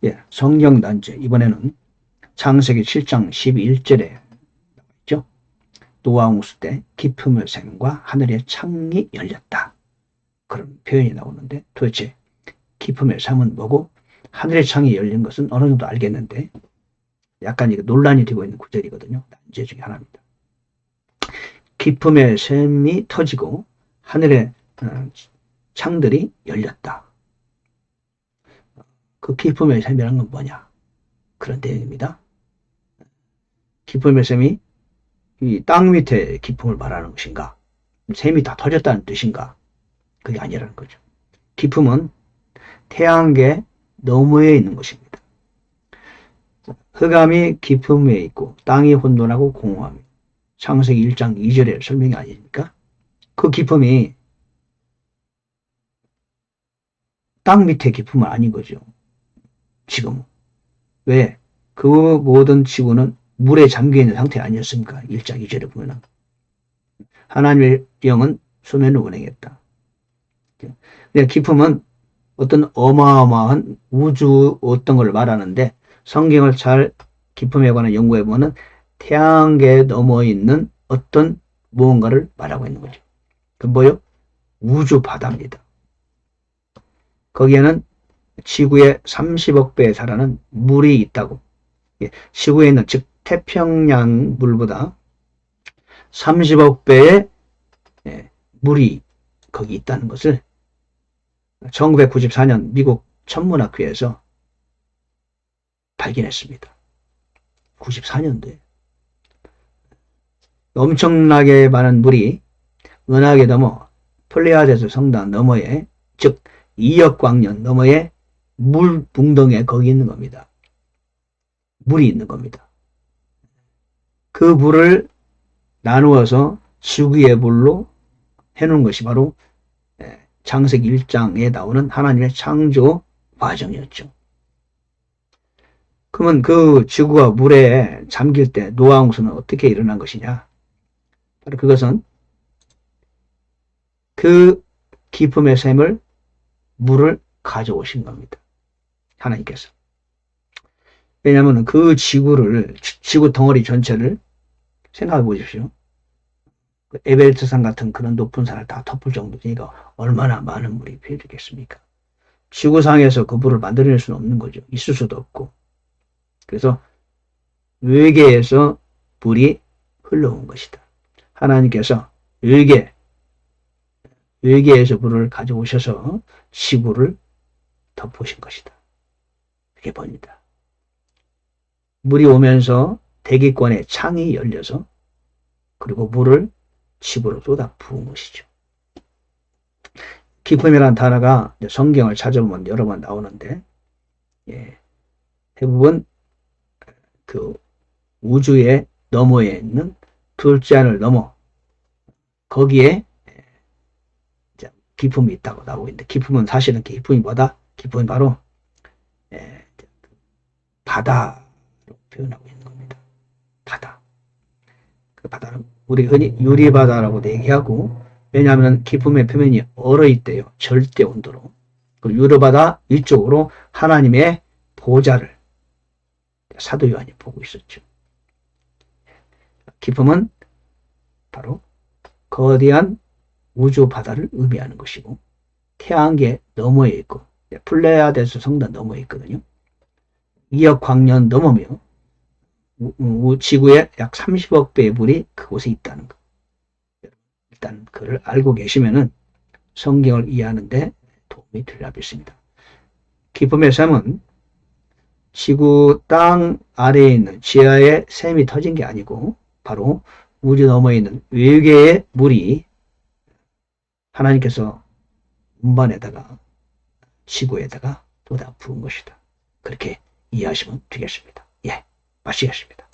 예, 성경단체 이번에는 창세기 7장 11절에 나와있죠. 노아 홍수 때 깊음의 샘과 하늘의 창이 열렸다. 그런 표현이 나오는데 도대체 깊음의 샘은 뭐고 하늘의 창이 열린 것은 어느 정도 알겠는데 약간 이게 논란이 되고 있는 구절이거든요. 난제 중에 하나입니다. 깊음의 샘이 터지고 하늘의 창들이 열렸다. 그 깊음의 샘이라는 건 뭐냐? 그런 내용입니다. 깊음의 샘이 이 땅 밑에 깊음을 말하는 것인가? 샘이 다 터졌다는 뜻인가? 그게 아니라는 거죠. 깊음은 태양계 너머에 있는 것입니다. 흑암이 깊음 위에 있고 땅이 혼돈하고 공허함이 창세기 1장 2절의 설명이 아닙니까? 그 깊음이 땅 밑에 깊음은 아닌 거죠. 지금 왜? 그 모든 지구는 물에 잠겨있는 상태 아니었습니까? 1장 2절에 보면 하나님의 영은 수면을 운행했다. 깊음은 어떤 어마어마한 우주 어떤 걸 말하는데 성경을 잘 깊음에 관한 연구해보면 태양계 넘어 있는 어떤 무언가를 말하고 있는 거죠. 그 뭐요? 우주 바다입니다. 거기에는 지구의 30억 배에 달하는 물이 있다고. 지구에 있는 즉 태평양 물보다 30억 배의 물이 거기 있다는 것을 1994년 미국 천문학회에서 발견했습니다. 94년도에 엄청나게 많은 물이 은하계 넘어 플레이아데스 성단 너머에 즉 2억 광년 너머에 물 붕덩이에 거기 있는 겁니다. 물이 있는 겁니다. 그 물을 나누어서 지구의 물로 해놓은 것이 바로 창세기 1장에 나오는 하나님의 창조 과정이었죠. 그러면 그 지구가 물에 잠길 때 노아 홍수는 어떻게 일어난 것이냐? 바로 그것은 그 깊음의 샘을 물을 가져오신 겁니다. 하나님께서. 왜냐하면 그 지구 덩어리 전체를 생각해 보십시오. 에베레스트산 같은 그런 높은 산을 다 덮을 정도니까 얼마나 많은 물이 필요하겠습니까? 지구상에서 그 물을 만들어낼 수는 없는 거죠. 있을 수도 없고. 그래서 외계에서 물이 흘러온 것이다. 하나님께서 외계에서 물을 가져오셔서 지구를 덮으신 것이다. 이렇게 봅니다. 물이 오면서 대기권의 창이 열려서 그리고 물을 지구로 쏟아 부은 것이죠. 깊음이라는 단어가 성경을 찾아보면 여러 번 나오는데 대부분 그 우주의 너머에 있는 둘째 하늘 너머 거기에 깊음이 있다고 나오고 있는데 깊음은 사실은 깊음이 뭐다? 깊음이 바로 바다로 표현하고 있는 겁니다. 바다. 그 바다는 우리 흔히 유리바다라고도 얘기하고 왜냐하면 깊음의 표면이 얼어있대요. 절대 온도로. 그 유리바다 위쪽으로 하나님의 보좌를 사도 요한이 보고 있었죠. 깊음은 바로 거대한 우주 바다를 의미하는 것이고 태양계 너머에 있고 플레이아데스 성단 너머에 있거든요. 2억 광년 넘으며 지구의 약 30억 배의 물이 그곳에 있다는 것. 일단 그걸 알고 계시면은 성경을 이해하는데 도움이 되리라 믿습니다. 깊음의 샘은 지구 땅 아래에 있는 지하에 샘이 터진 게 아니고 바로 우주 너머에 있는 외계의 물이 하나님께서 운반에다가 지구에다가 쏟아 부은 것이다. 그렇게 이해하시면 되겠습니다. 예, 마치겠습니다.